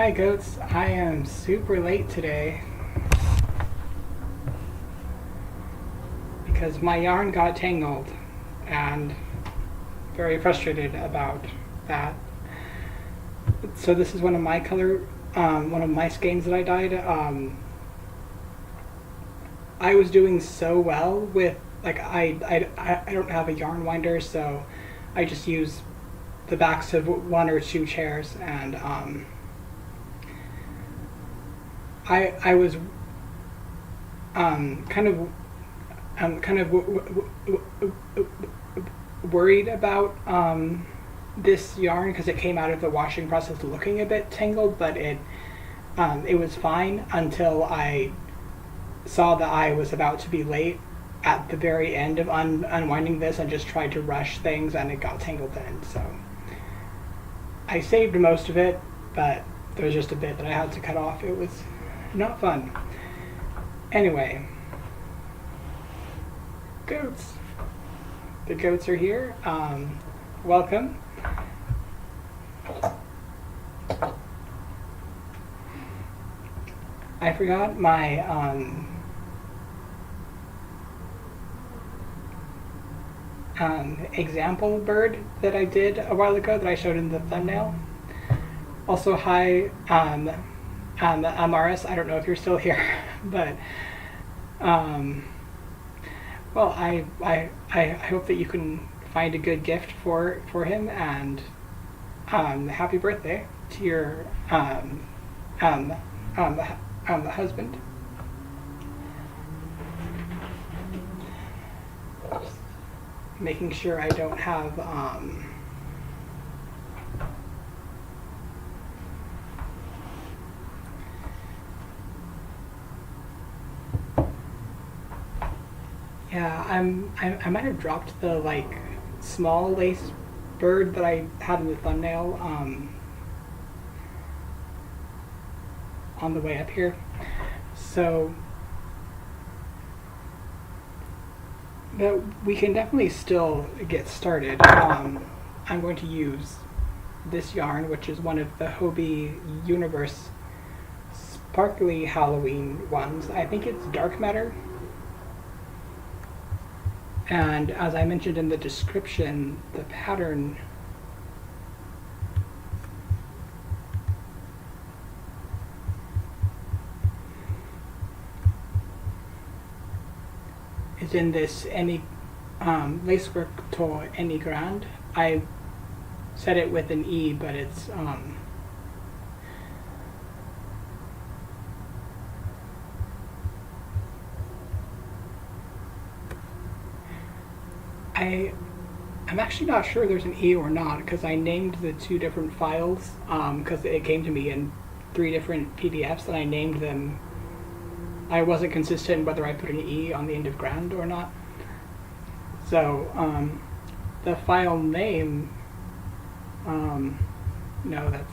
Hi goats, I am super late today because my yarn got tangled and very frustrated about that. So this is one of my one of my skeins that I dyed. I was doing so well with, like, I don't have a yarn winder, so I just use the backs of one or two chairs, and I was kind of worried about this yarn because it came out of the washing process looking a bit tangled, but it was fine until I saw that I was about to be late at the very end of unwinding this and just tried to rush things, and it got tangled then. So I saved most of it, but there was just a bit that I had to cut off. It was not fun. Anyway, goats. The goats are here. Welcome. I forgot my example bird that I did a while ago that I showed in the thumbnail. Also, hi, Amaris. I don't know if you're still here, but well, I hope that you can find a good gift for him, and happy birthday to your husband. Making sure I don't have yeah, I might have dropped the small lace bird that I had in the thumbnail on the way up here. So but we can definitely still get started. I'm going to use this yarn, which is one of the Hobie Universe sparkly Halloween ones. I think it's dark matter. And as I mentioned in the description, the pattern is in this Lacework tool, Emmy Grande. I said it with an E, but it's I'm actually not sure there's an E or not, because I named the two different files because it came to me in 3 different PDFs, and I named them. I wasn't consistent whether I put an E on the end of Grande or not. So the file name, no, that's,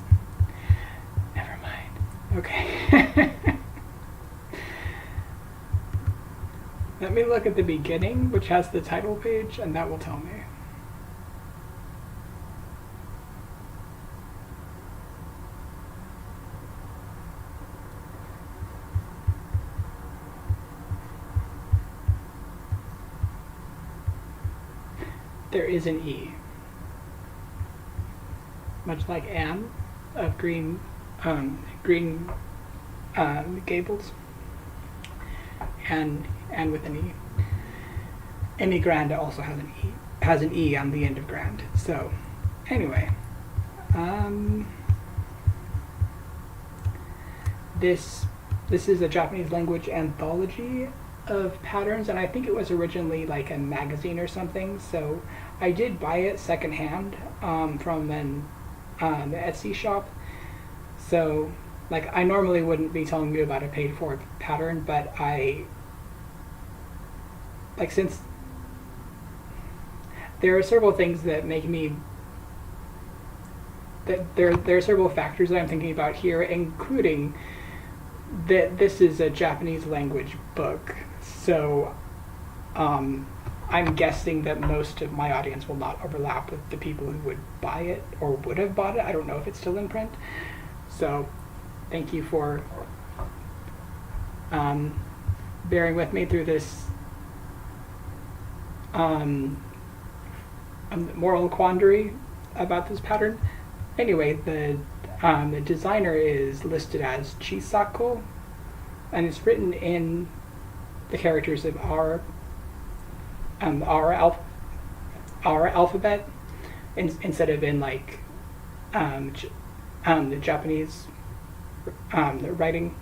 never mind. Okay. Let me look at the beginning, which has the title page, and that will tell me. There is an E, much like Anne of Green Gables, and with an E. Emmy Grande also has an E on the end of Grande. So anyway, this is a Japanese language anthology of patterns, and I think it was originally like a magazine or something, so I did buy it secondhand from an Etsy shop. So I normally wouldn't be telling you about a paid for pattern, but since there are several things that make me there are several factors that I'm thinking about here, including that this is a Japanese language book. So I'm guessing that most of my audience will not overlap with the people who would buy it or would have bought it. I don't know if it's still in print. So thank you for bearing with me through this moral quandary about this pattern. Anyway, the designer is listed as Chisako, and it's written in the characters of our alphabet instead of in like the Japanese writing.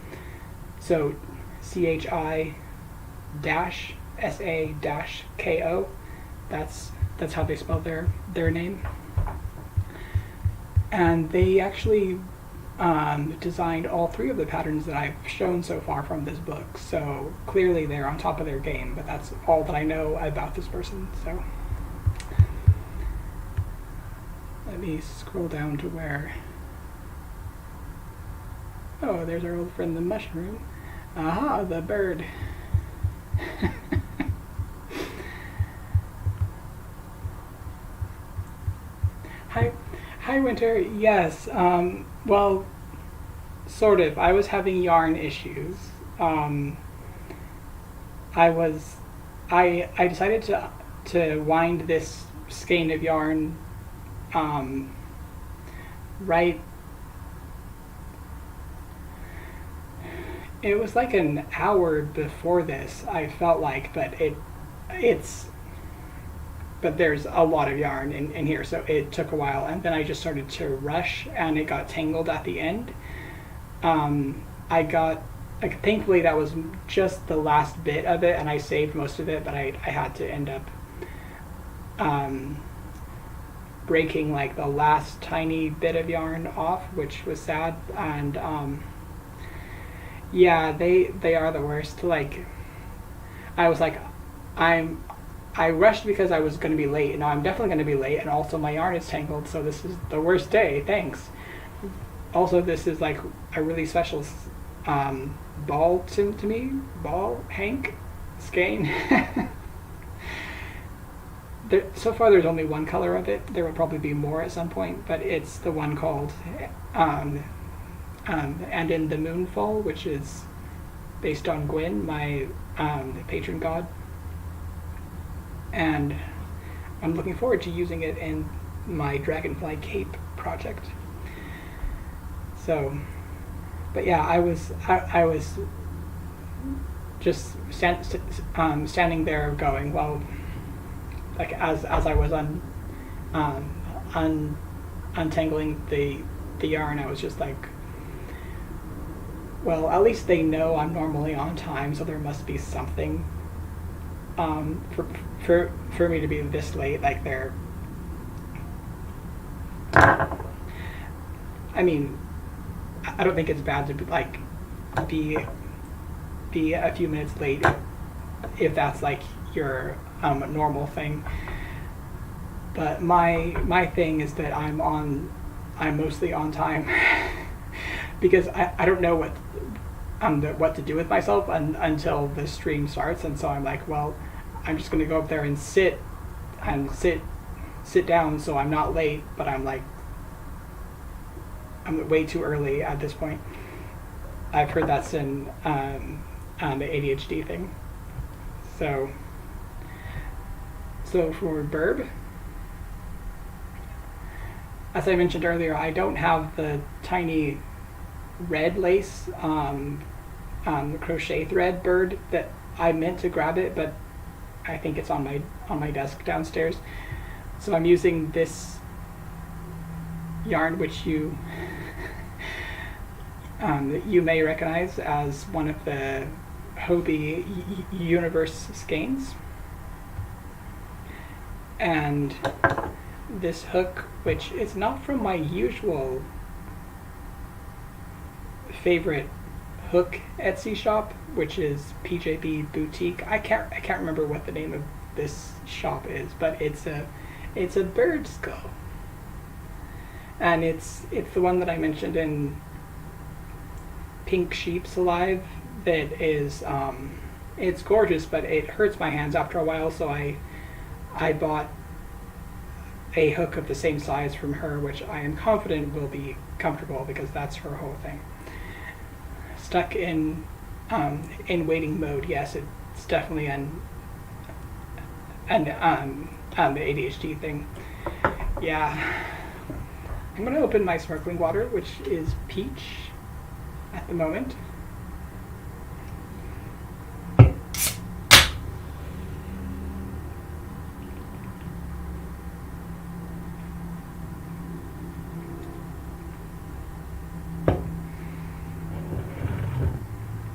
So CHI-SA-KO. That's how they spell their name. And they actually designed all three of the patterns that I've shown so far from this book. So clearly they're on top of their game, but that's all that I know about this person. So let me scroll down to where, oh, there's our old friend the mushroom. Aha, the bird. Hi, Winter. Yes. Well, sort of. I was having yarn issues. I decided to wind this skein of yarn right. It was like an hour before this, I felt like, but but there's a lot of yarn in here, so it took a while, and then I just started to rush, and it got tangled at the end. Thankfully that was just the last bit of it, and I saved most of it, but I had to end up breaking like the last tiny bit of yarn off, which was sad, and yeah, they are the worst. Like, I was like, I rushed because I was going to be late, and now I'm definitely going to be late, and also my yarn is tangled, so this is the worst day, thanks. Also, this is like a really special ball to me, Hank, skein. So far there's only one color of it. There will probably be more at some point, but it's the one called And in the Moonfall, which is based on Gwyn, my patron god. And I'm looking forward to using it in my Dragonfly Cape project. So, but yeah, I was just standing there going, well, like as I was untangling the yarn, I was just like, well, at least they know I'm normally on time, so there must be something for me to be this late. Like I mean, I don't think it's bad to be a few minutes late if that's like your normal thing. But my thing is that I'm mostly on time because I don't know what to do with myself until the stream starts, and so I'm like, well, I'm just gonna go up there and sit down so I'm not late, but I'm way too early at this point. I've heard that's an ADHD thing. So for Burb, as I mentioned earlier, I don't have the tiny red lace crochet thread bird that I meant to grab it, but I think it's on my desk downstairs. So I'm using this yarn, which you may recognize as one of the Hobie Universe skeins. And this hook, which is not from my usual favorite hook Etsy shop, which is PJB Boutique. I can't remember what the name of this shop is, but it's a bird skull, and it's the one that I mentioned in Pink Sheep's Alive. That is it's gorgeous, but it hurts my hands after a while, so I bought a hook of the same size from her, which I am confident will be comfortable because that's her whole thing. stuck in waiting mode. Yes, it's definitely an ADHD thing. Yeah. I'm gonna open my sparkling water, which is peach at the moment.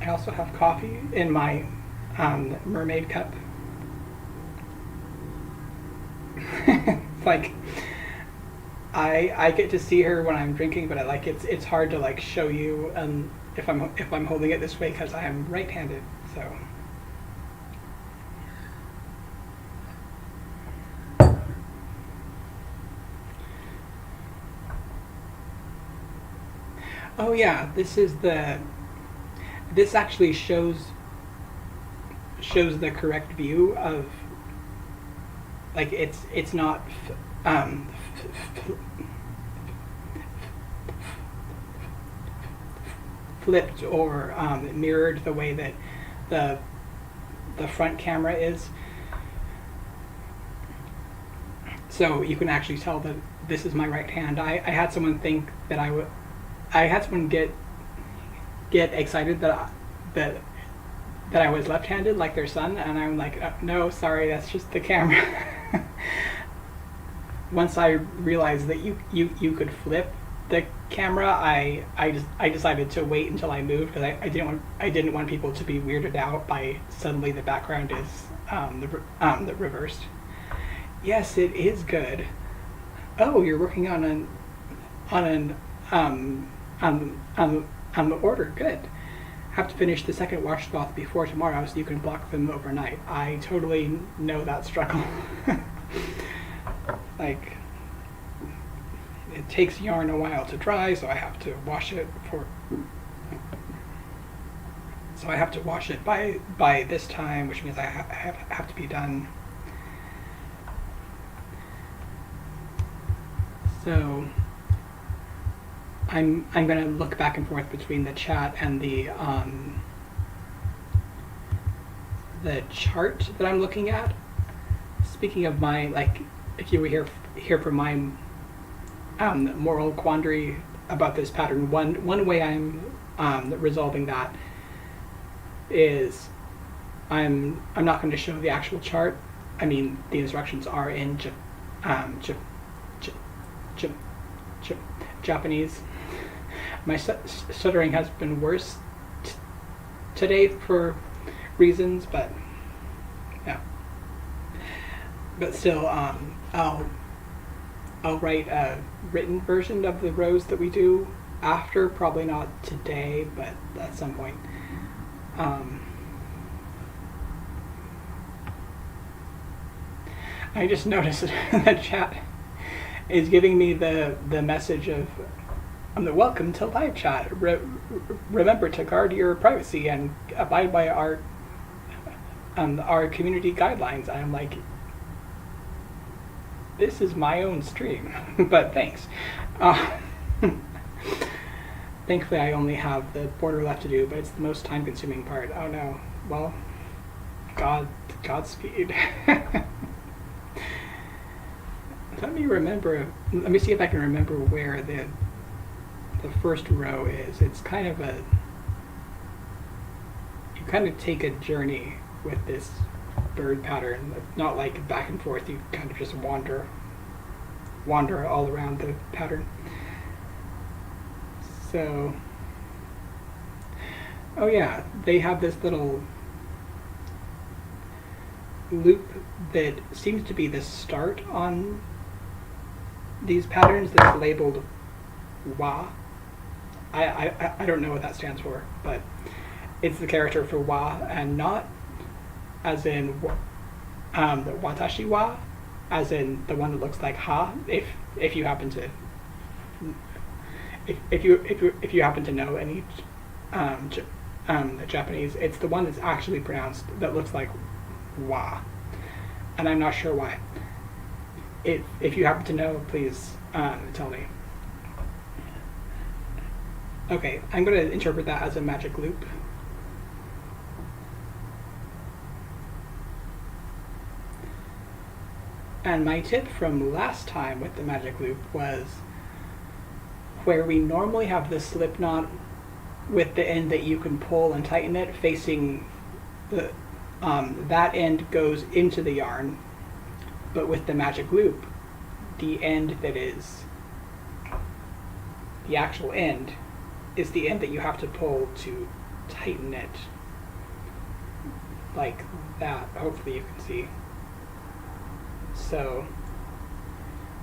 I also have coffee in my mermaid cup. It's like I get to see her when I'm drinking, but it's hard to like show you if I'm holding it this way because I am right-handed. So. Oh yeah, this actually shows the correct view of, like, it's not flipped or mirrored the way that the front camera is. So you can actually tell that this is my right hand. I had someone think that I had someone get excited that I was left-handed, like their son, and I'm like, no, sorry, that's just the camera. Once I realized that you could flip the camera, I decided to wait until I moved because I didn't want people to be weirded out by suddenly the background is the reversed. Yes, it is good. Oh, you're working on the order. Good. Have to finish the second washcloth before tomorrow so you can block them overnight. I totally know that struggle. Like, it takes yarn a while to dry, so I have to wash it by this time, which means I have to be done. So I'm going to look back and forth between the chat and the chart that I'm looking at. Speaking of my, like, if you were here for my moral quandary about this pattern, one way I'm resolving that is I'm not going to show the actual chart. I mean, the instructions are in Japanese. My stuttering has been worse today for reasons, but yeah. But still, I'll write a written version of the rows that we do after. Probably not today, but at some point. I just noticed that the chat is giving me the message of the welcome to live chat. Remember to guard your privacy and abide by our community guidelines. I'm like, this is my own stream, but thanks. Thankfully, I only have the border left to do, but it's the most time-consuming part. Oh no. Well, Godspeed. Let me see if I can remember where the first row is. It's kind of you kind of take a journey with this bird pattern. Not like back and forth, you kind of just wander all around the pattern. So, oh yeah, they have this little loop that seems to be the start on these patterns that's labeled wa. I don't know what that stands for, but it's the character for wa, and not as in the watashi wa, as in the one that looks like ha. If you happen to if you happen to know any Japanese, it's the one that's actually pronounced that looks like wa, and I'm not sure why. If you happen to know, please tell me. Okay, I'm going to interpret that as a magic loop. And my tip from last time with the magic loop was where we normally have the slip knot with the end that you can pull and tighten it facing the that end goes into the yarn, but with the magic loop, the end that is the actual end is the end that you have to pull to tighten it, like that. Hopefully you can see. So,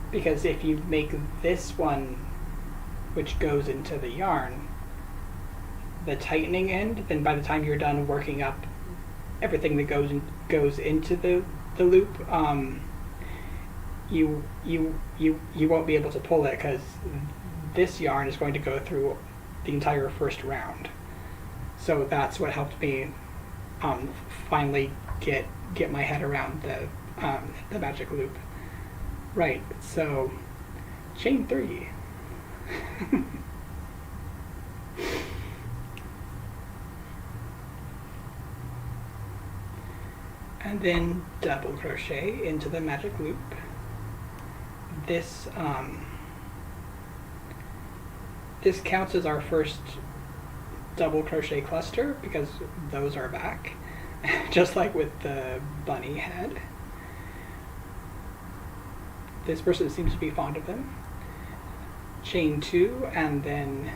because if you make this one, which goes into the yarn, the tightening end, then by the time you're done working up everything that goes into the loop, you won't be able to pull it because this yarn is going to go through the entire first round. So that's what helped me finally get my head around the magic loop. Right, so chain 3. And then double crochet into the magic loop. This this counts as our first double crochet cluster because those are back, just like with the bunny head. This person seems to be fond of them. Chain 2 and then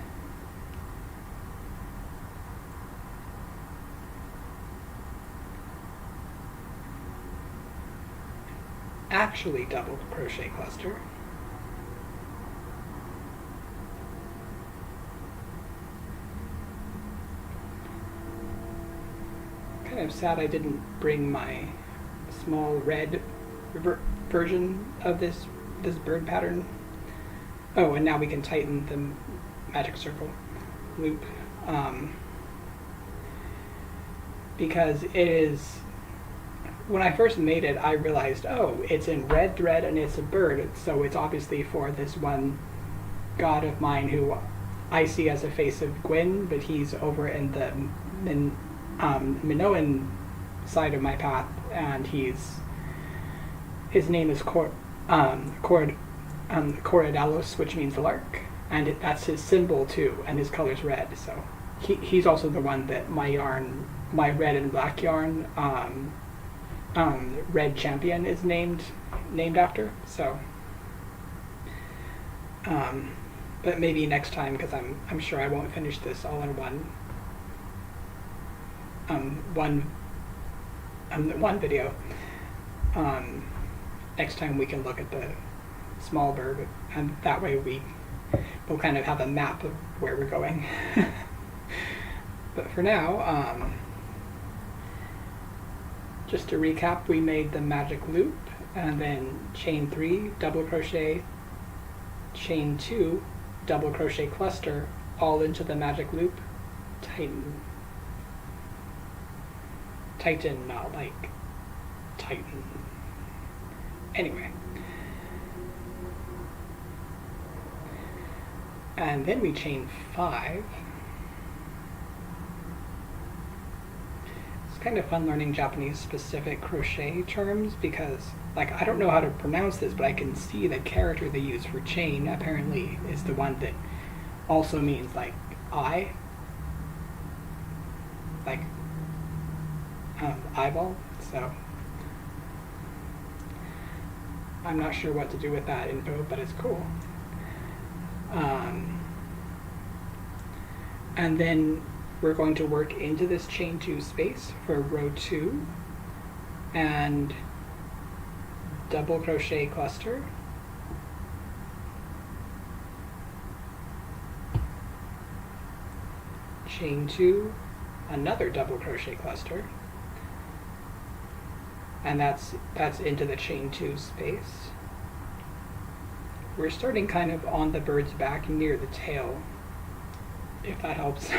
actually double crochet cluster. Kind of sad I didn't bring my small red version of this bird pattern. Oh, and now we can tighten the magic circle loop because it is. When I first made it, I realized, oh, it's in red thread and it's a bird, so it's obviously for this one god of mine who I see as a face of Gwyn, but he's over in the Minoan side of my path, and his name is Coriodalos, which means lark, and that's his symbol too, and his color's red. So he's also the one that my red and black yarn, Red Champion, is named after. So, but maybe next time, because I'm sure I won't finish this all in one video. Next time we can look at the small bird, and that way we'll kind of have a map of where we're going. But for now, just to recap, we made the magic loop, and then chain 3, double crochet, chain 2, double crochet cluster, all into the magic loop, tighten, not like tighten. Anyway. And then we chain 5. It's kind of fun learning Japanese specific crochet terms because, like, I don't know how to pronounce this, but I can see the character they use for chain apparently is the one that also means like eye, like eyeball. So I'm not sure what to do with that info, but it's cool. And then we're going to work into this chain 2 space for row 2 and double crochet cluster, chain 2, another double crochet cluster, and that's into the chain 2 space. We're starting kind of on the bird's back near the tail, if that helps.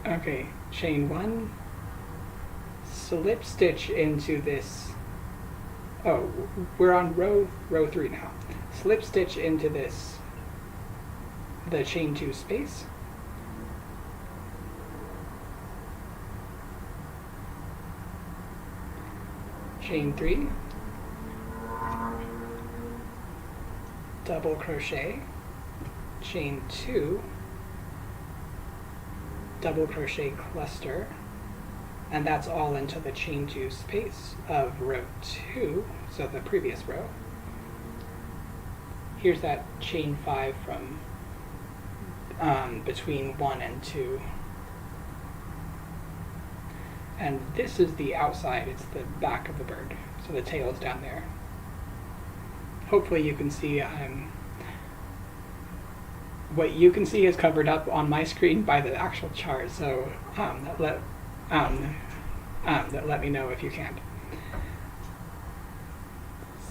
Okay, chain 1, slip stitch into this. Oh, we're on row 3 now. Slip stitch into this the chain 2 space, chain 3, double crochet, chain 2, double crochet cluster, and that's all into the chain 2 space of row 2, so the previous row. Here's that chain 5 from between 1 and 2. And this is the outside, it's the back of the bird, so the tail is down there. Hopefully you can see what you can see is covered up on my screen by the actual chart, so let me know if you can't.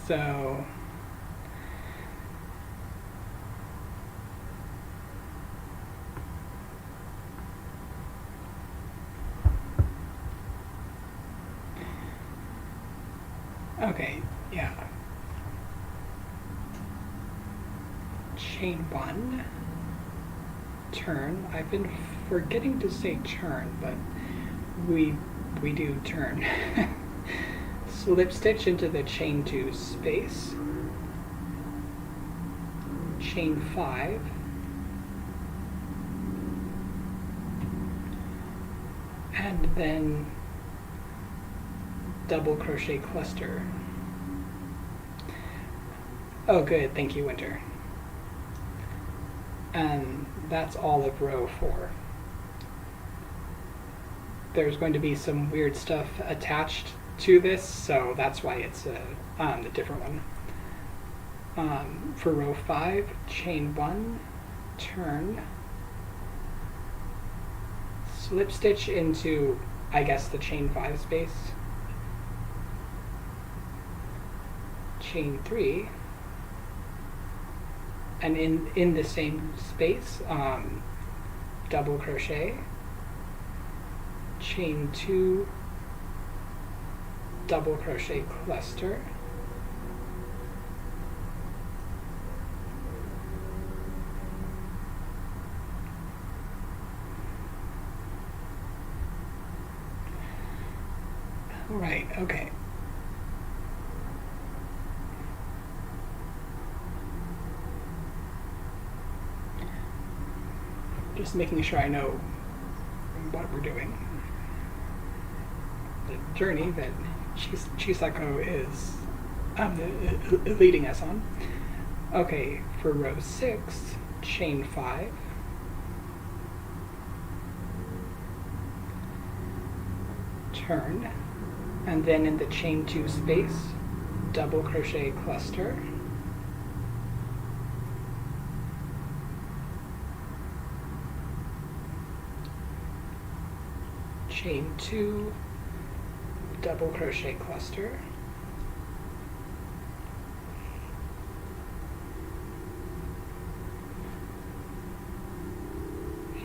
So okay, yeah. Chain 1, turn. I've been forgetting to say turn, but we do turn. Slip stitch into the chain 2 space, chain 5, and then double crochet cluster. Oh good, thank you, Winter. And that's all of row 4. There's going to be some weird stuff attached to this, so that's why it's a different one. For row 5, chain 1, turn, slip stitch into, I guess, the chain 5 space, chain 3, and in the same space, double crochet, chain 2, double crochet cluster, right, okay. Just making sure I know what we're doing. The journey that Chisako is leading us on. Okay, for row 6, chain 5, turn, and then in the chain 2 space, double crochet cluster, chain 2, double crochet cluster,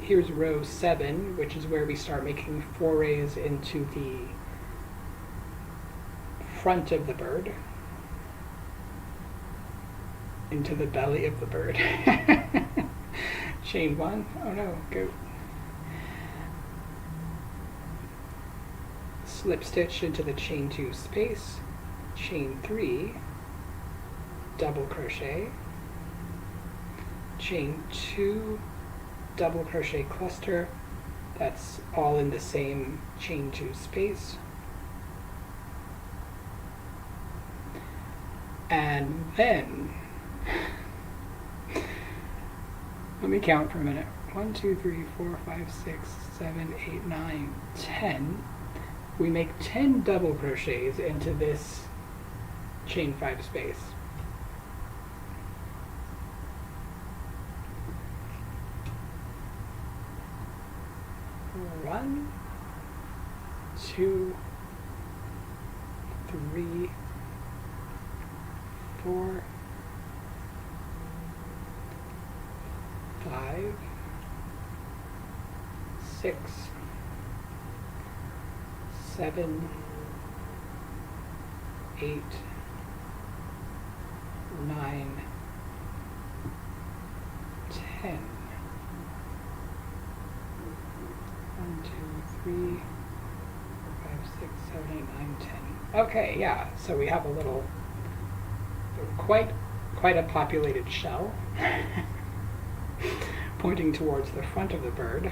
here's row 7, which is where we start making forays into the front of the bird, into the belly of the bird. Chain 1, oh no, go. Slip stitch into the chain 2 space, chain 3, double crochet, chain 2, double crochet cluster, that's all in the same chain 2 space, and then let me count for a minute. 1, 2, 3, 4, 5, 6, 7, 8, 9, 10. We make 10 double crochets into this chain 5 space. 1, 2, 3, 4, 5, 6, 7, 8, 9, 10. 3, 4, 5, 6, 7, 8, 9, 10. Okay, yeah, so we have a little, quite a populated shell pointing towards the front of the bird.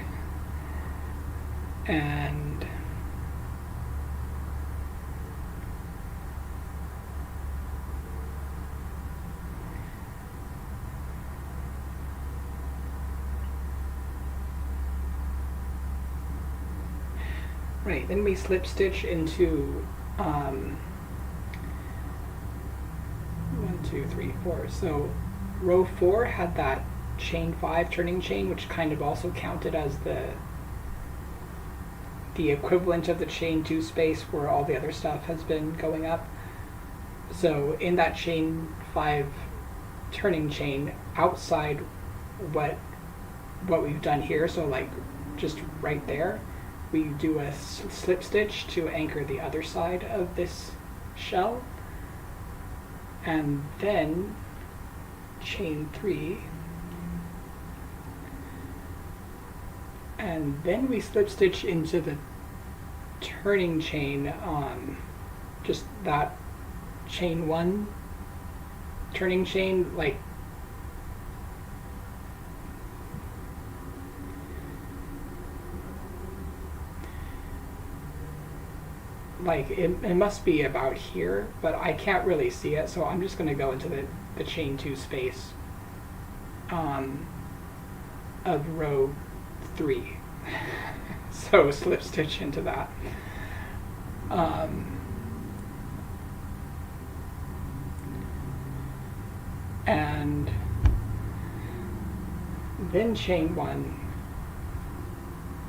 And right, then we slip stitch into 1, 2, 3, 4. So row 4 had that chain 5 turning chain, which kind of also counted as the equivalent of the chain 2 space where all the other stuff has been going up. So in that chain 5 turning chain, outside what we've done here, so like just right there, we do a slip stitch to anchor the other side of this shell, and then chain 3, and then we slip stitch into the turning chain on just that chain 1 turning chain, like it must be about here, but I can't really see it, so I'm just going to go into the chain 2 space of row 3. So slip stitch into that. And then chain 1,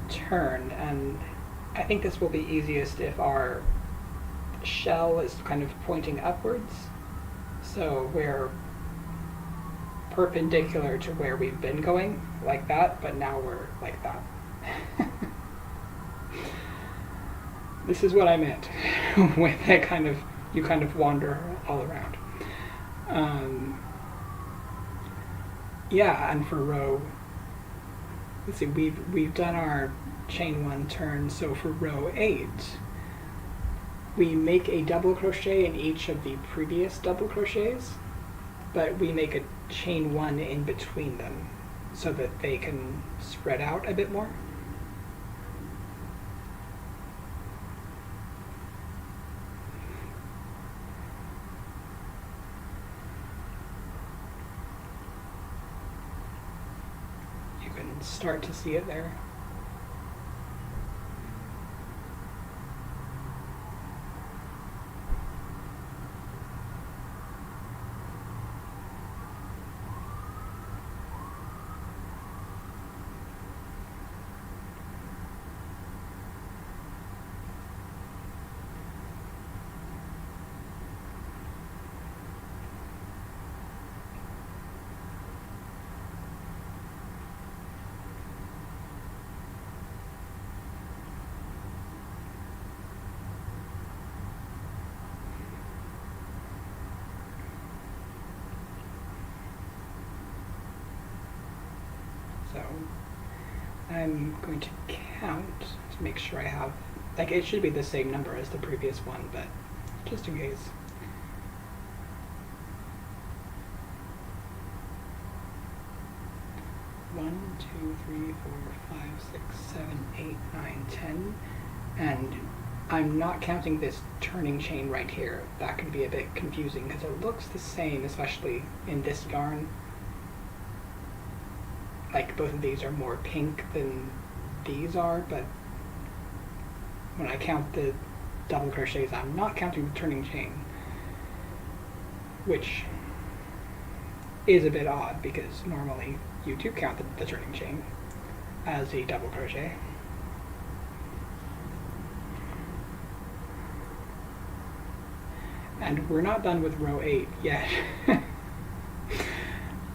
turn, and I think this will be easiest if our shell is kind of pointing upwards, so we're perpendicular to where we've been going, like that, but now we're like that. This is what I meant with that kind of, you kind of wander all around. Yeah, and for row, let's see, we've done our chain 1 turn, so for row 8, we make a double crochet in each of the previous double crochets, but we make a chain 1 in between them so that they can spread out a bit more. You can start to see it there. So I'm going to count to make sure I have, like, it should be the same number as the previous one, but just in case. One, 2, 3, 4, 5, 6, 7, 8, 9, 10, and I'm not counting this turning chain right here. That can be a bit confusing because it looks the same, especially in this yarn. Like, both of these are more pink than these are, but when I count the double crochets, I'm not counting the turning chain, which is a bit odd because normally you do count the turning chain as a double crochet. And we're not done with row 8 yet.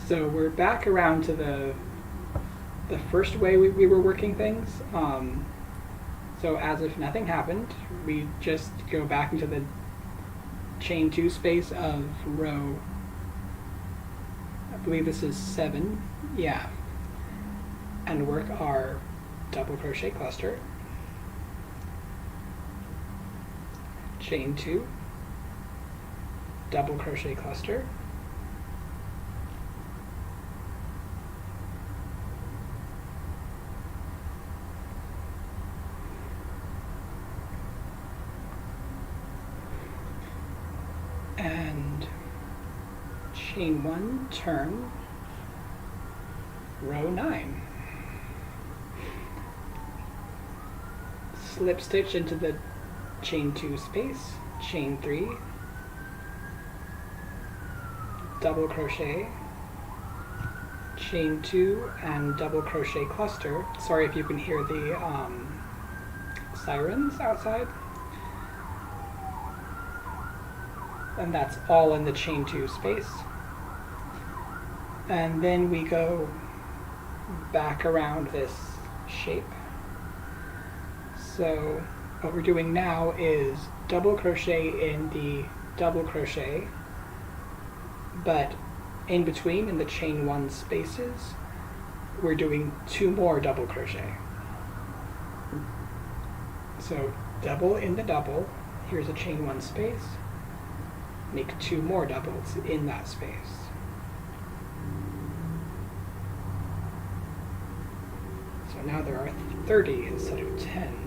So we're back around to the first way we were working things. So as if nothing happened, we just go back into the chain 2 space of row, I believe this is 7, yeah, and work our double crochet cluster. chain 2, double crochet cluster, and chain 1, turn, row 9. Slip stitch into the chain 2 space, chain 3, double crochet, chain 2, and double crochet cluster. Sorry if you can hear the sirens outside. And that's all in the chain 2 space. And then we go back around this shape. So what we're doing now is double crochet in the double crochet, but in between, in the chain 1 spaces, we're doing 2 more double crochet. So double in the double, here's a chain 1 space, make 2 more doubles in that space. So now there are 30 instead of 10.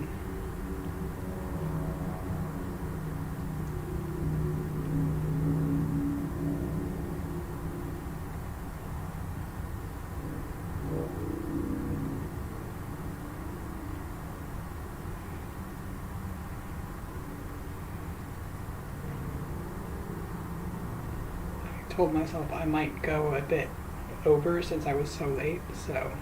Told myself I might go a bit over since I was so late, so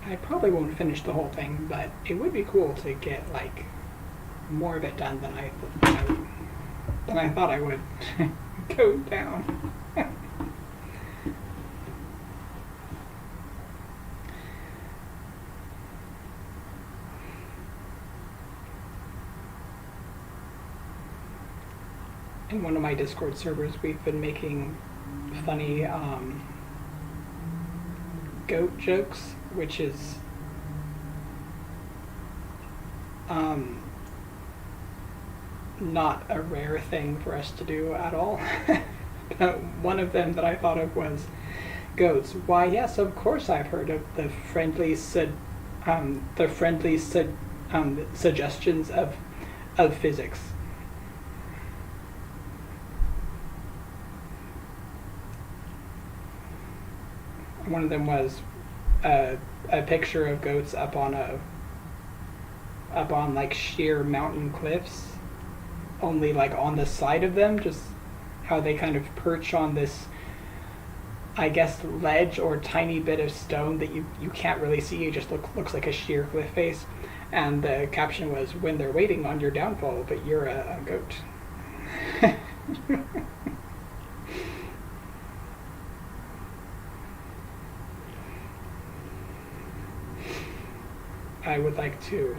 I probably won't finish the whole thing, but it would be cool to get like more of it done than I thought I would. Go down. In one of my Discord servers, we've been making funny goat jokes, which is not a rare thing for us to do at all. But one of them that I thought of was goats. Why, yes, of course I've heard of the friendly suggestions of physics. One of them was a picture of goats up on like sheer mountain cliffs, only like on the side of them, just how they kind of perch on this, I guess, ledge or tiny bit of stone that you can't really see. It just looks like a sheer cliff face. And the caption was, "When they're waiting on your downfall, but you're a goat." I would like to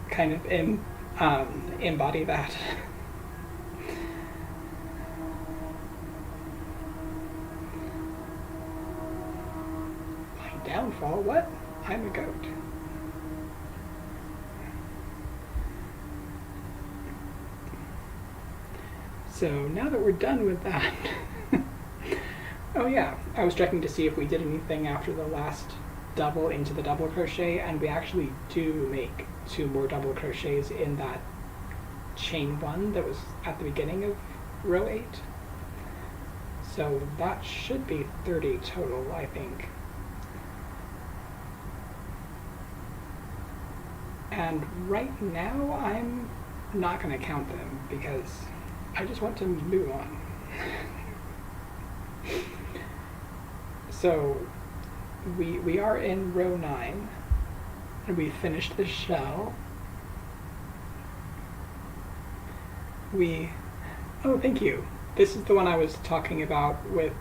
kind of embody that. My downfall? What? I'm a goat. So now that we're done with that, oh yeah, I was checking to see if we did anything after the last double into the double crochet, and we actually do make 2 more double crochets in that chain 1 that was at the beginning of row 8. So that should be 30 total, I think. And right now I'm not going to count them because I just want to move on. So we are in row 9, and we finished the shell. Oh, thank you. This is the one I was talking about with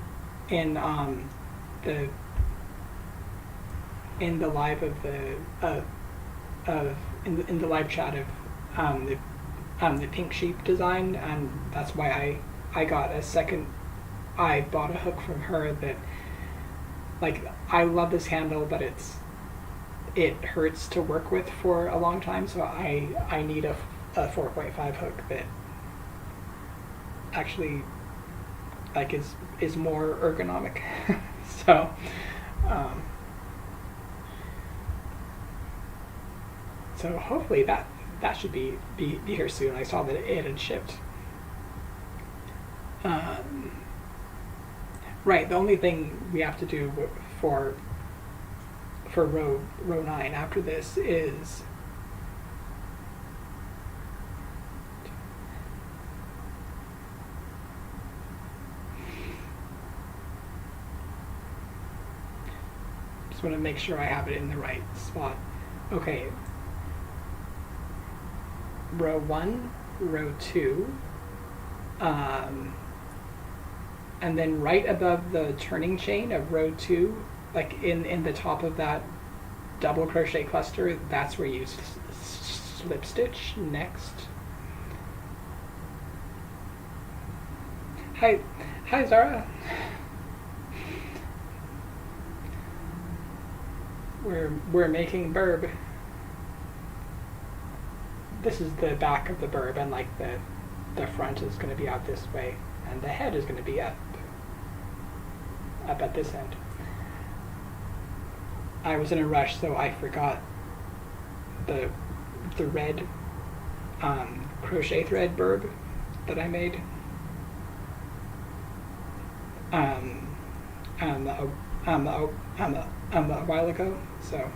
in the live of in the live chat of the pink sheep design, and that's why I got a second. I bought a hook from her that like, I love this handle, but it hurts to work with for a long time, so I need a 4.5 hook that actually like is more ergonomic. So so hopefully that should be here soon. I saw that it had shipped. Right, the only thing we have to do for row 9 after this is just want to make sure I have it in the right spot. Okay, row 1, row 2, and then right above the turning chain of row 2, like in the top of that double crochet cluster, that's where you slip stitch next. Hi Zara. We're making burb. This is the back of the burb, and like the front is going to be out this way, and the head is going to be up at this end. I was in a rush, so I forgot the red crochet thread burb that I made a while ago. So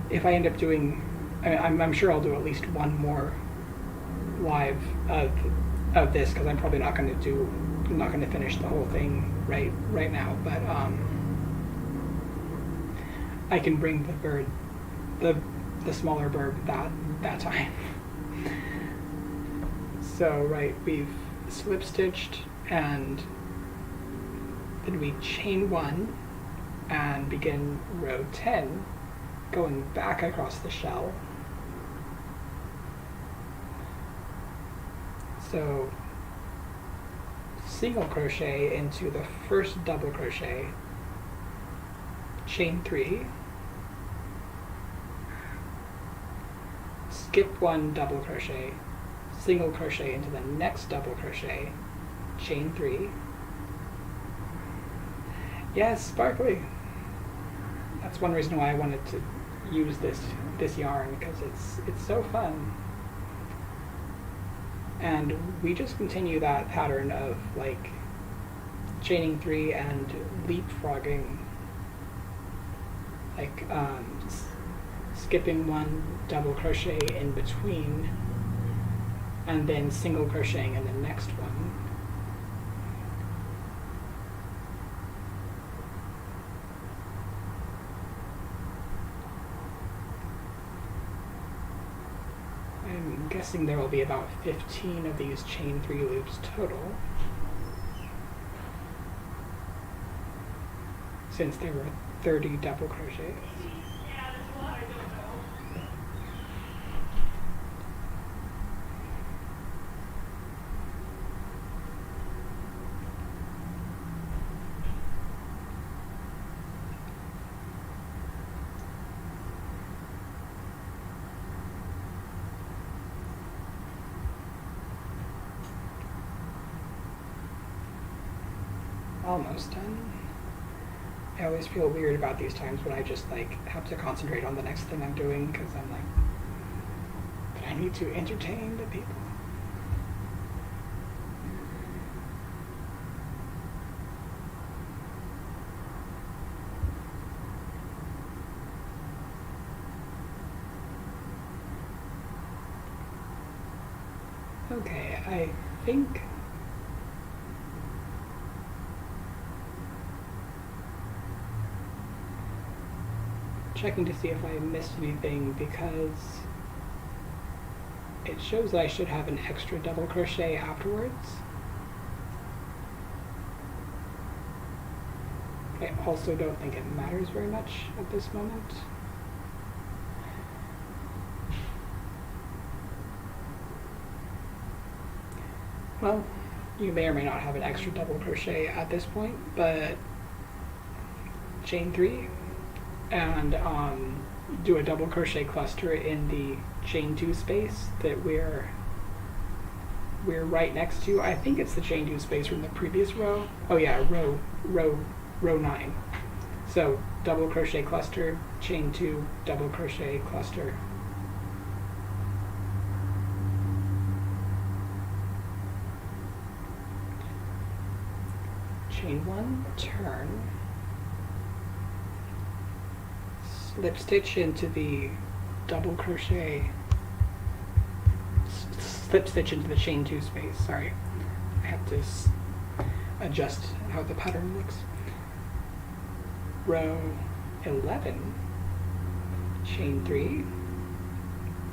if I end up doing, I'm sure I'll do at least one more live of this, because I'm probably not going to finish the whole thing right now, but I can bring the bird, the smaller bird that time. So right, we've slip stitched, and then we chain 1 and begin row 10, going back across the shell. So single crochet into the first double crochet, chain 3, skip 1 double crochet, single crochet into the next double crochet, chain 3. Yes, sparkly. That's one reason why I wanted to use this yarn, because it's so fun. And we just continue that pattern of like chaining 3 and leapfrogging, like skipping 1 double crochet in between, and then single crocheting in the next one. I'm guessing there will be about 15 of these chain 3 loops total, since there were 30 double crochets. Almost done. I always feel weird about these times when I just like have to concentrate on the next thing I'm doing, because I'm like, but I need to entertain the people. Okay, I think checking to see if I missed anything, because it shows that I should have an extra double crochet afterwards. I also don't think it matters very much at this moment. Well, You may or may not have an extra double crochet at this point, but chain 3 and do a double crochet cluster in the chain 2 space that we're right next to. I think it's the chain 2 space from the previous row. Oh yeah, row 9. So double crochet cluster, chain 2, double crochet cluster. Chain 1, turn, slip stitch into the double crochet, slip stitch into the chain 2 space. Sorry, I have to adjust how the pattern looks. Row 11, chain 3,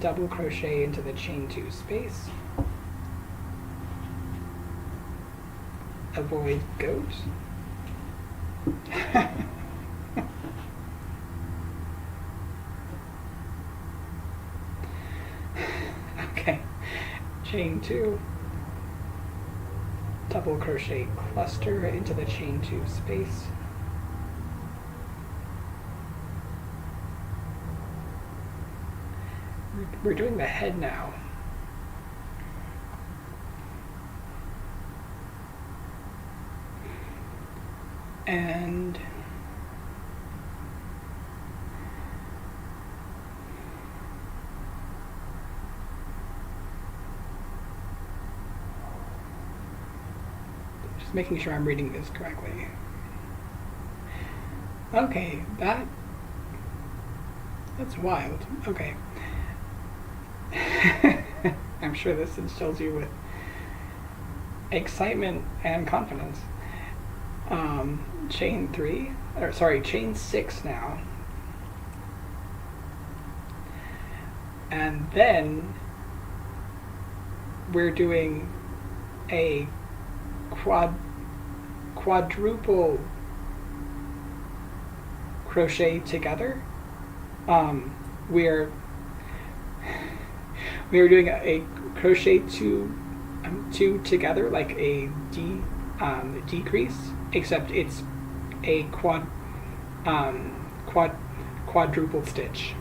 double crochet into the chain 2 space, avoid goat. Okay, chain 2, double crochet cluster into the chain 2 space, we're doing the head now. And just making sure I'm reading this correctly. Okay, that's wild. Okay. I'm sure this instills you with excitement and confidence. Chain 6 now. And then we're doing a quadruple crochet together. We're doing a crochet two together, like a decrease, except it's a quadruple stitch.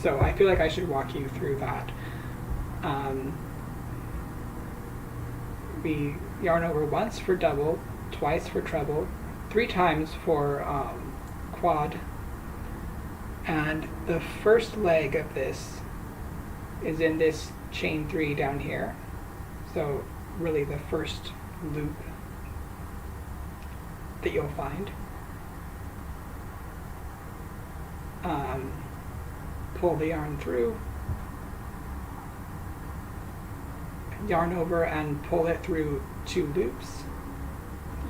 So I feel like I should walk you through that. We yarn over once for double, twice for treble, 3 times for quad, and the first leg of this is in this chain 3 down here. So really the first loop that you'll find. Pull the yarn through, yarn over and pull it through 2 loops,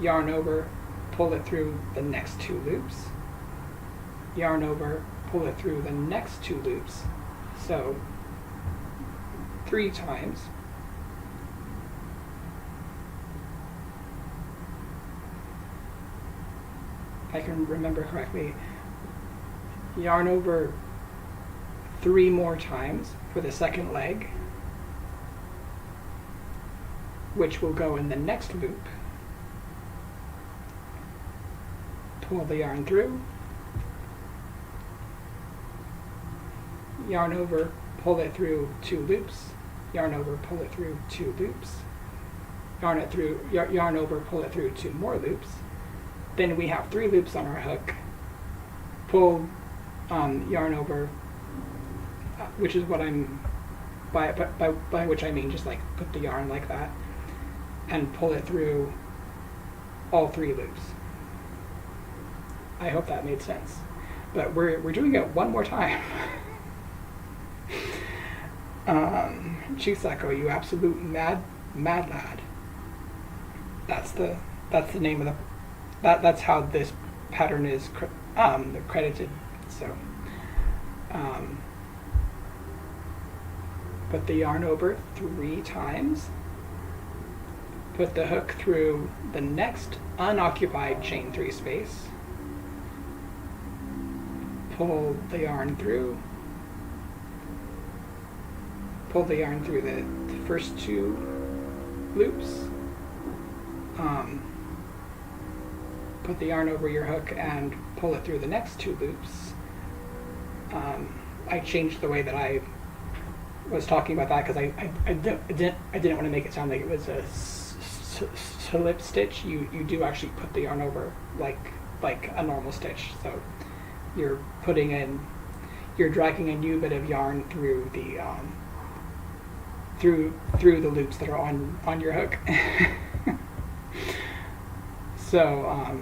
yarn over, pull it through the next 2 loops, yarn over, pull it through the next 2 loops. So 3 times. If I can remember correctly, yarn over 3 more times for the second leg, which will go in the next loop. Pull the yarn through, yarn over, pull it through 2 loops, yarn over, pull it through 2 loops, yarn over, pull it through 2 more loops. Then we have 3 loops on our hook. Pull yarn over, which is what I'm by which I mean just like put the yarn like that and pull it through all 3 loops. I hope that made sense. But we're doing it one more time. Chisako, you absolute mad lad. That's the name of the. That's how this pattern is credited. So, put the yarn over 3 times. Put the hook through the next unoccupied chain 3 space. Pull the yarn through. Pull the yarn through the first 2 loops. put the yarn over your hook and pull it through the next 2 loops. I changed the way that I was talking about that because I didn't want to make it sound like it was a slip stitch. You do actually put the yarn over like a normal stitch. So you're dragging a new bit of yarn through the through the loops that are on your hook. So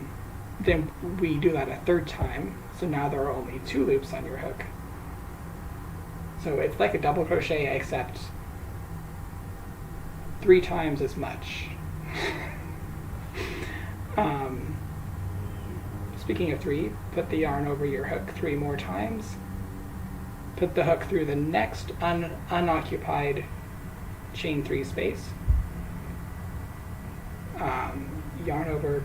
then we do that a 3rd time. So now there are only 2 loops on your hook. So it's like a double crochet except 3 times as much. Speaking of 3, put the yarn over your hook 3 more times. Put the hook through the next unoccupied chain 3 space. Yarn over,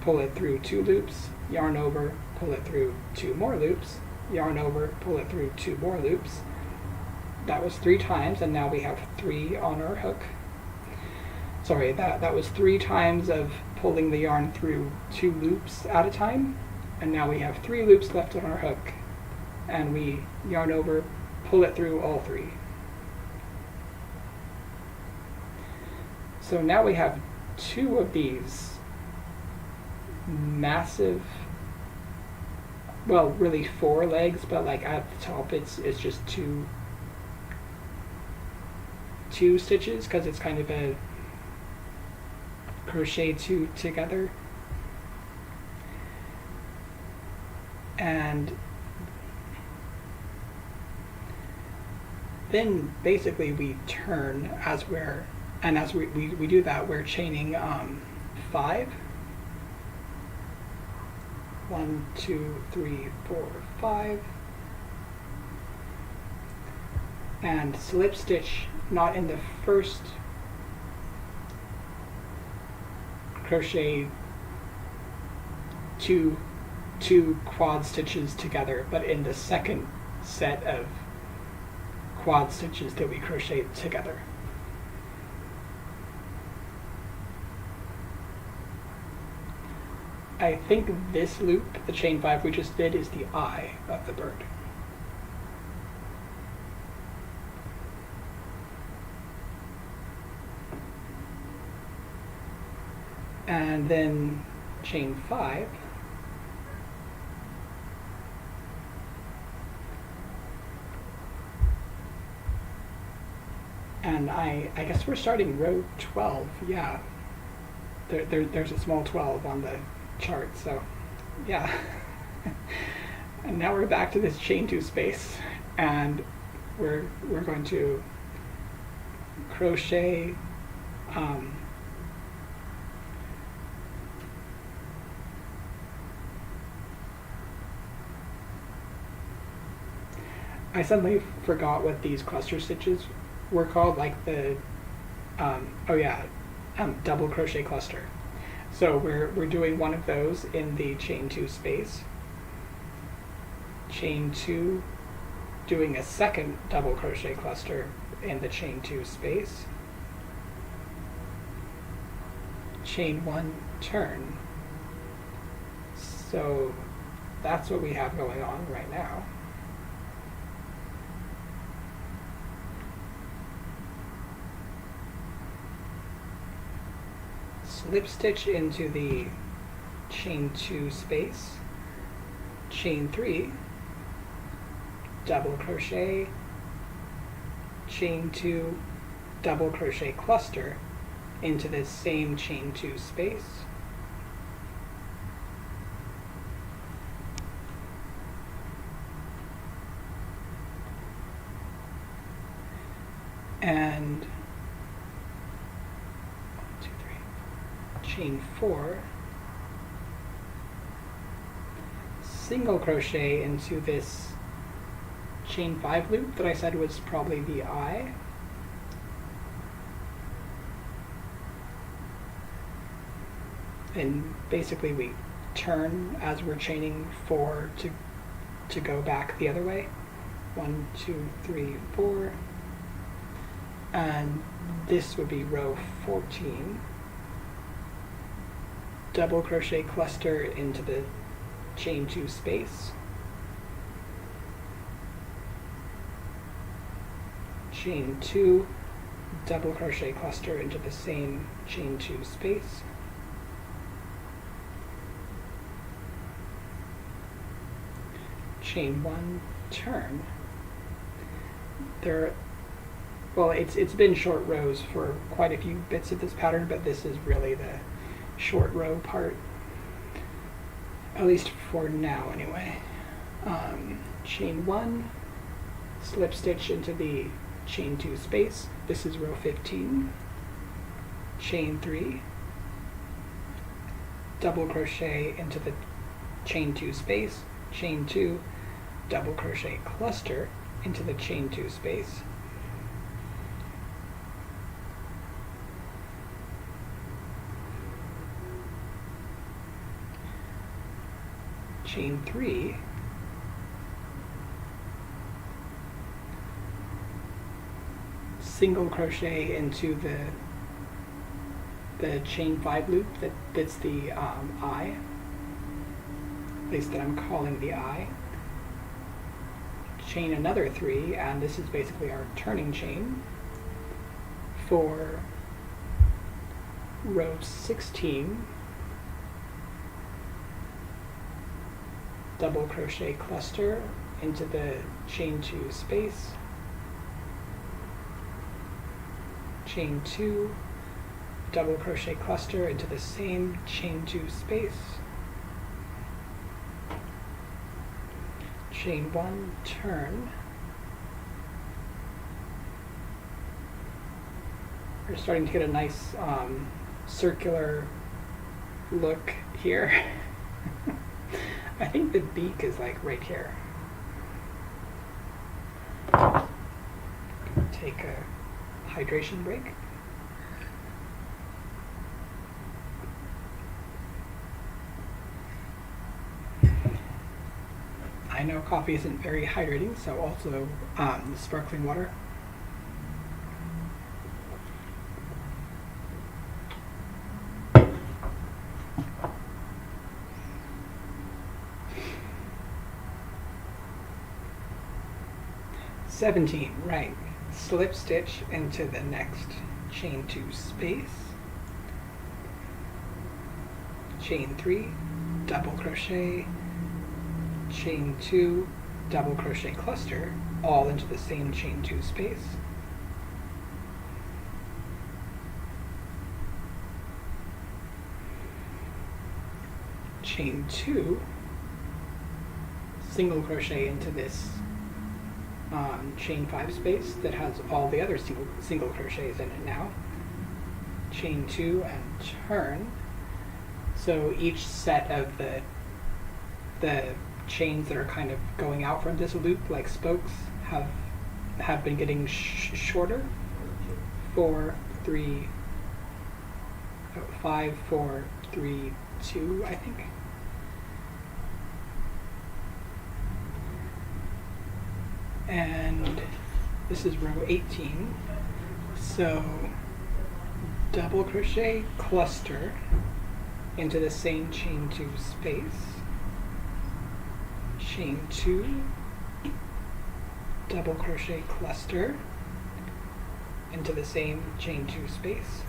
pull it through 2 loops, yarn over, pull it through 2 more loops, yarn over, pull it through 2 more loops. That was 3 times, and now we have 3 on our hook. Sorry, that was 3 times of pulling the yarn through 2 loops at a time, and now we have 3 loops left on our hook, and we yarn over, pull it through all 3. So now we have 2 of these massive, well, really 4 legs, but like at the top it's just two stitches because it's kind of a crochet 2 together. And then basically we turn as we do that, we're chaining 5. 1, 2, 3, 4, 5. And slip stitch not in the first crochet two quad stitches together, but in the second set of quad stitches that we crochet together. I think this loop, the chain 5 we just did, is the eye of the bird. And then chain 5. And I guess we're starting row 12, yeah. There's a small 12 on the chart, so yeah. And now we're back to this chain 2 space, and we're going to crochet I suddenly forgot what these cluster stitches were called, like the double crochet cluster. So we're doing one of those in the chain 2 space, chain 2, doing a second double crochet cluster in the chain 2 space, chain 1, turn. So that's what we have going on right now. Slip stitch into the chain 2 space, chain 3, double crochet, chain 2, double crochet cluster into this same chain 2 space, and chain 4, single crochet into this chain 5 loop that I said was probably the eye, and basically we turn as we're chaining 4 to go back the other way. 1, 2, 3, 4, and this would be row 14. double crochet cluster into the chain 2 space, chain 2, double crochet cluster into the same chain 2 space, chain 1, turn. Well, it's been short rows for quite a few bits of this pattern, but this is really the short row part, at least for now anyway. Chain 1, slip stitch into the chain 2 space. This is row 15. Chain 3, double crochet into the chain 2 space, chain 2, double crochet cluster into the chain 2 space, chain 3, single crochet into the chain 5 loop that fits the eye, at least that I'm calling the eye, chain another 3, and this is basically our turning chain for row 16, double crochet cluster into the chain 2 space, chain 2, double crochet cluster into the same chain 2 space, chain 1, turn. We're starting to get a nice circular look here. I think the beak is like right here. Take a hydration break. I know coffee isn't very hydrating, so also sparkling water. $17, right. Slip stitch into the next chain 2 space, chain 3, double crochet, chain 2, double crochet cluster, all into the same chain 2 space, chain 2, single crochet into this chain 5 space that has all the other single crochets in it now, chain 2 and turn. So each set of the chains that are kind of going out from this loop like spokes have been getting shorter. 4, 3, 5, 4, 3, 2, I think. And this is row 18. So double crochet cluster into the same chain 2 space, chain 2, double crochet cluster into the same chain 2 space,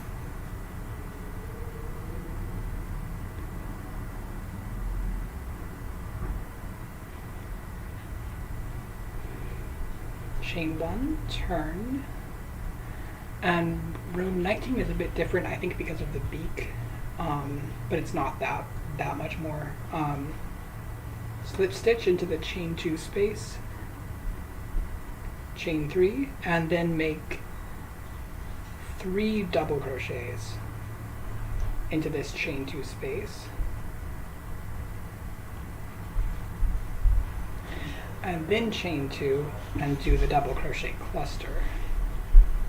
chain 1, turn, and row 19 is a bit different, I think, because of the beak, but it's not that much more. Slip stitch into the chain 2 space, chain 3, and then make 3 double crochets into this chain 2 space, and then chain 2 and do the double crochet cluster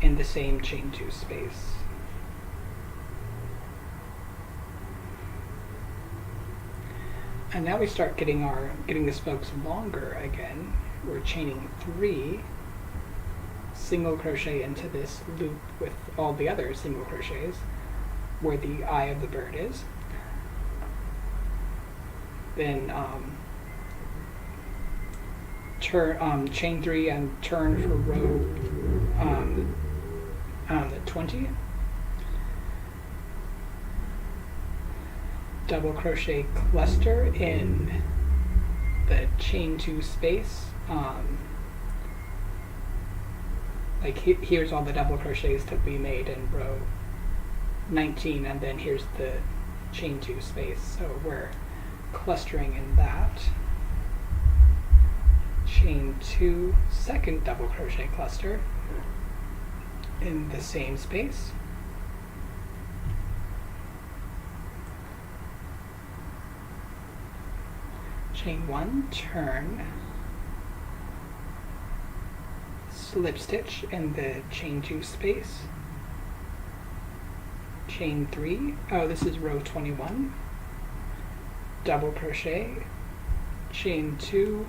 in the same chain 2 space. And now we start getting the spokes longer again. We're chaining 3, single crochet into this loop with all the other single crochets where the eye of the bird is, then chain 3 and turn for row 20. Double crochet cluster in the chain 2 space. Like here's all the double crochets that we made in row 19, and then here's the chain 2 space, so we're clustering in that. Chain 2, second double crochet cluster in the same space. Chain 1, turn, slip stitch in the chain 2 space. Chain 3, oh, this is row 21, double crochet, chain 2,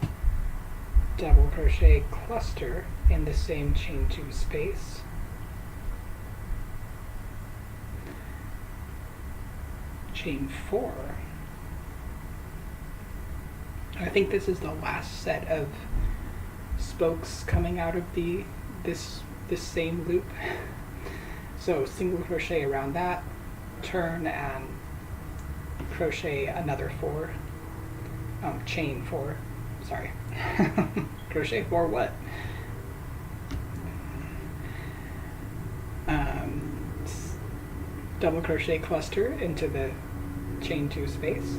double crochet cluster in the same chain 2 space. Chain 4. I think this is the last set of spokes coming out of this same loop. So single crochet around that, turn and crochet another 4, chain 4, sorry. Crochet 4 what? Double crochet cluster into the chain 2 space.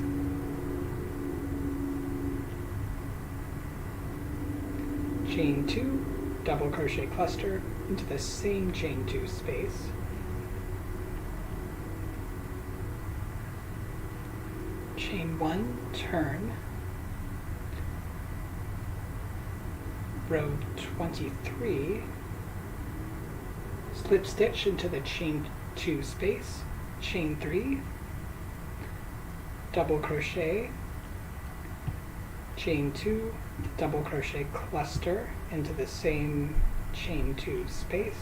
Chain 2, double crochet cluster into the same chain 2 space. Chain 1, turn, row 23, slip stitch into the chain 2 space, chain 3, double crochet, chain 2, double crochet cluster into the same chain 2 space.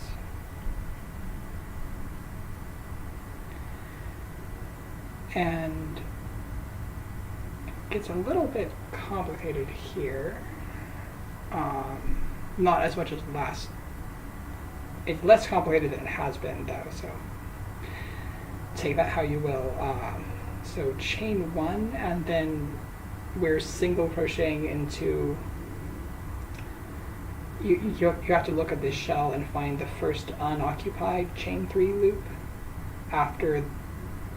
And it gets a little bit complicated here. Not as much as last. It's less complicated than it has been though, so take that how you will. So chain 1, and then we're single crocheting into, you have to look at this shell and find the first unoccupied chain 3 loop after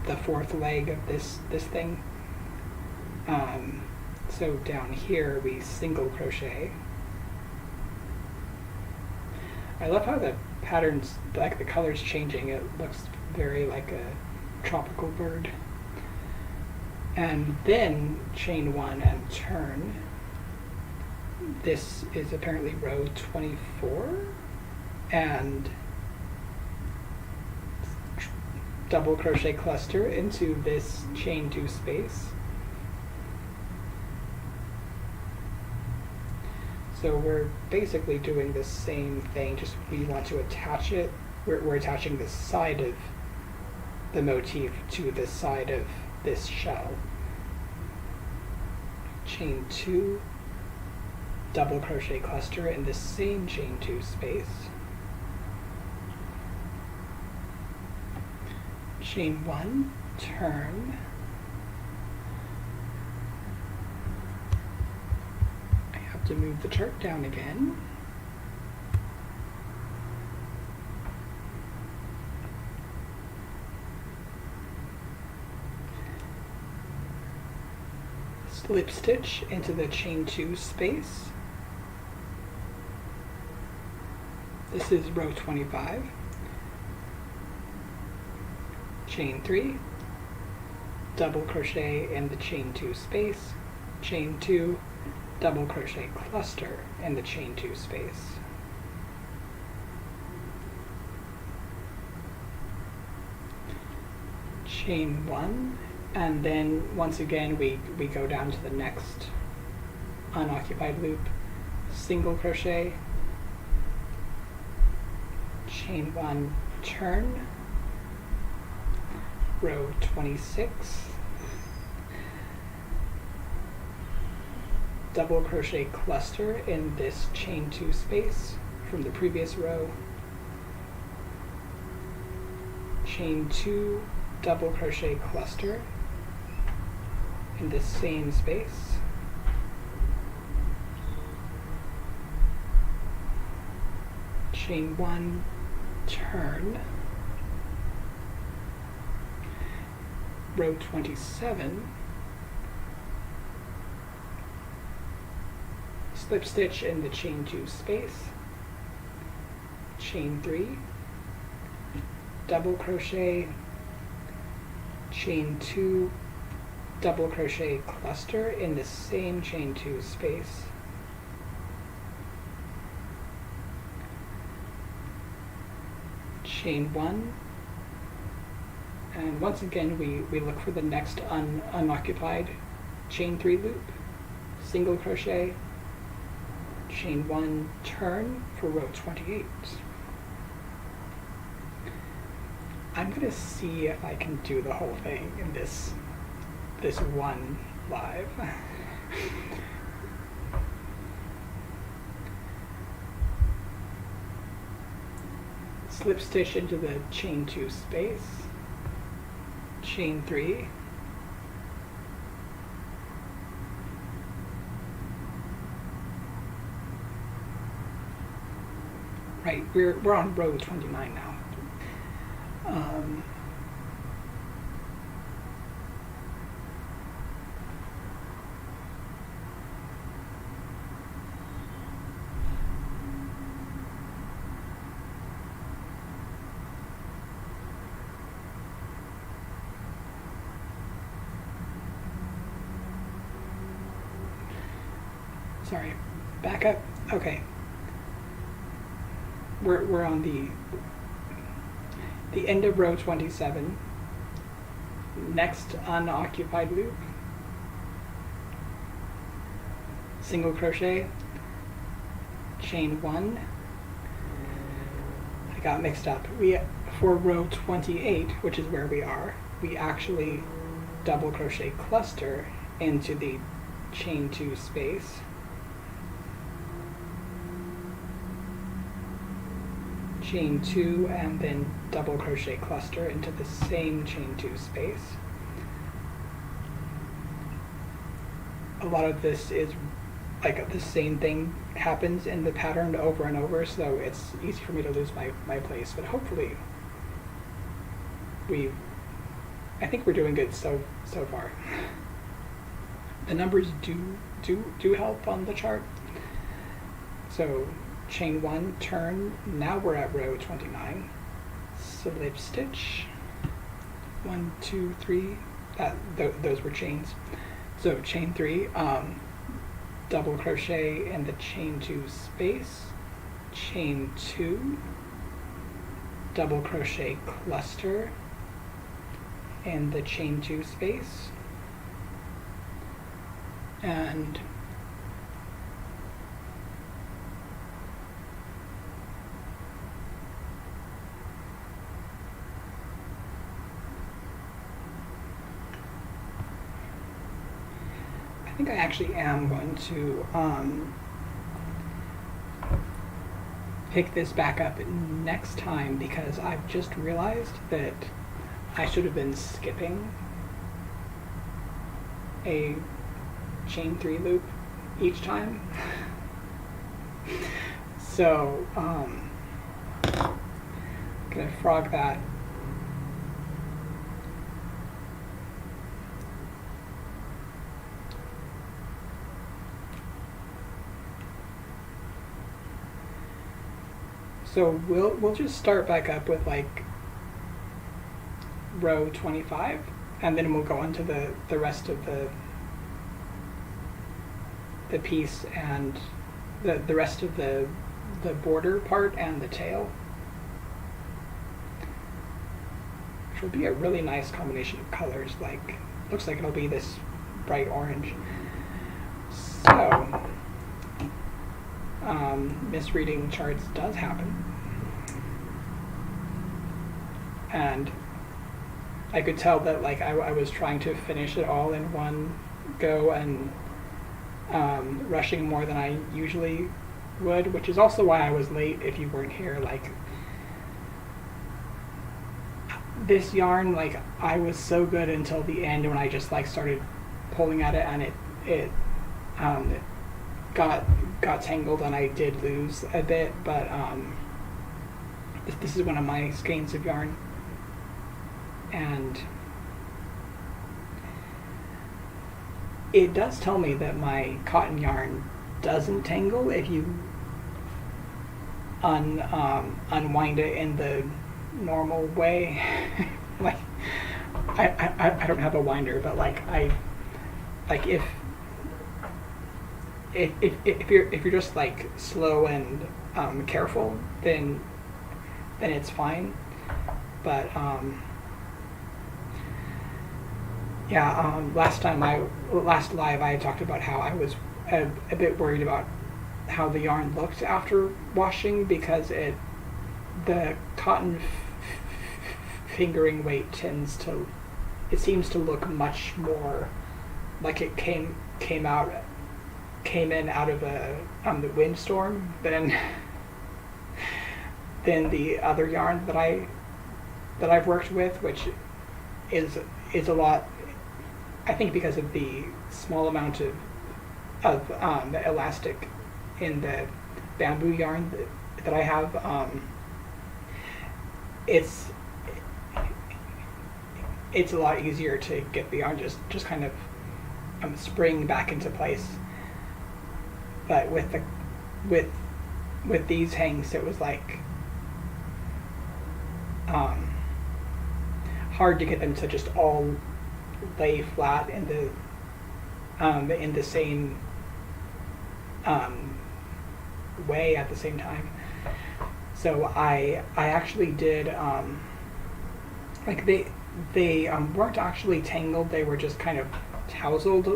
the 4th leg of this thing. So down here we single crochet. I love how the patterns, like the colors changing, it looks very like a tropical bird. And then chain 1 and turn. This is apparently row 24, and double crochet cluster into this chain 2 space. So we're basically doing the same thing, just we want to attach it. We're attaching the side of the motif to the side of this shell. Chain 2, double crochet cluster in the same chain 2 space. Chain 1, turn, I have to move the chart down again. Slip stitch into the chain 2 space. This is row 25. Chain 3, double crochet in the chain 2 space, chain 2, double crochet cluster in the chain 2 space. Chain 1, and then once again we go down to the next unoccupied loop, single crochet, chain 1, turn, row 26, double crochet cluster in this chain 2 space from the previous row, chain 2, double crochet cluster in this same space, chain 1, turn, row 27, slip stitch in the chain 2 space, chain 3, double crochet, chain 2, double crochet cluster in the same chain 2 space, chain 1, and once again we look for the next unoccupied chain 3 loop, single crochet, chain 1, turn for row 28. I'm gonna see if I can do the whole thing in this one live. Slip stitch into the chain 2 space, chain 3, right, we're on row 29 now. Sorry, back up. Okay. We're on the end of row 27. Next unoccupied loop. Single crochet, chain 1. I got mixed up. For row 28, which is where we are, we actually double crochet cluster into the chain 2 space. Chain 2 and then double crochet cluster into the same chain 2 space. A lot of this is like the same thing happens in the pattern over and over, so it's easy for me to lose my place, but hopefully I think we're doing good so far. The numbers do help on the chart. So chain 1, turn, now we're at row 29, slip stitch, 1, 2, 3, those were chains. So chain 3, double crochet in the chain 2 space, chain 2, double crochet cluster in the chain 2 space, and I think I actually am going to pick this back up next time, because I've just realized that I should have been skipping a chain 3 loop each time. So I'm gonna frog that. So we'll just start back up with like row 25, and then we'll go on to the rest of the piece and the rest of the border part and the tail, which will be a really nice combination of colors. Like, looks like it'll be this bright orange. So misreading charts does happen, and I could tell that like I was trying to finish it all in one go, and rushing more than I usually would, which is also why I was late if you weren't here. Like, this yarn, like, I was so good until the end when I just like started pulling at it, and it got tangled, and I did lose a bit, but this is one of my skeins of yarn, and it does tell me that my cotton yarn doesn't tangle if you unwind it in the normal way. Like, I don't have a winder, but like if you're just like slow and careful, then it's fine. But yeah, last live I talked about how I was a bit worried about how the yarn looked after washing, because the cotton fingering weight seems to look much more like it came in out of a the windstorm than the other yarn that I've worked with, which is a lot, I think, because of the small amount of the elastic in the bamboo yarn that I have. It's a lot easier to get the yarn just kind of spring back into place. But with these hangs, it was like hard to get them to just all lay flat in the same way at the same time. So I actually did like they weren't actually tangled, they were just kind of tousled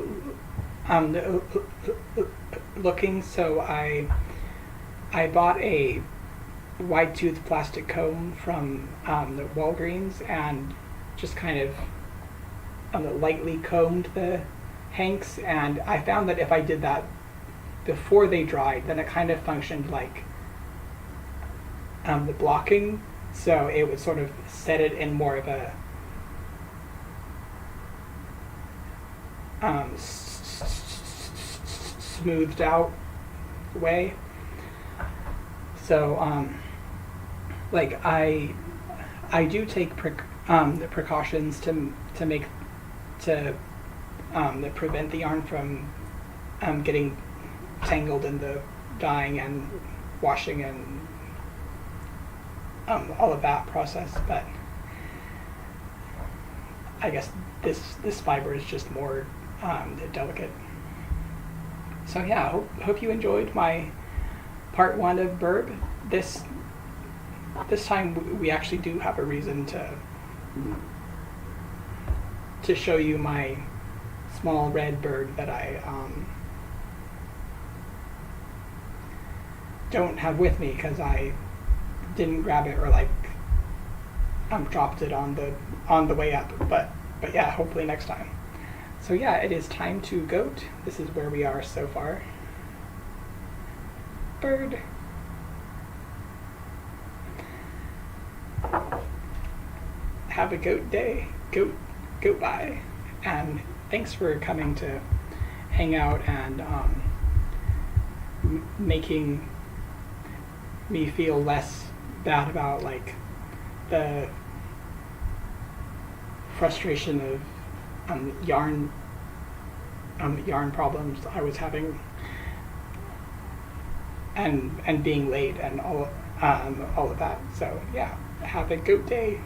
looking. So I bought a wide tooth plastic comb from the Walgreens and just kind of lightly combed the hanks, and I found that if I did that before they dried, then it kind of functioned like the blocking, so it would sort of set it in more of a smoothed out way. So like I do take the precautions to prevent the yarn from getting tangled in the dyeing and washing and all of that process, but I guess this fiber is just more delicate. So yeah, hope you enjoyed my part 1 of Burb. This time we actually do have a reason to show you my small red bird that I don't have with me because I didn't grab it, or like dropped it on the way up. But yeah, hopefully next time. So yeah, it is time to goat. This is where we are so far. Bird. Have a goat day. Goat bye. And thanks for coming to hang out and making me feel less bad about like the frustration of yarn problems I was having, and being late and all of that. So yeah, have a goat day.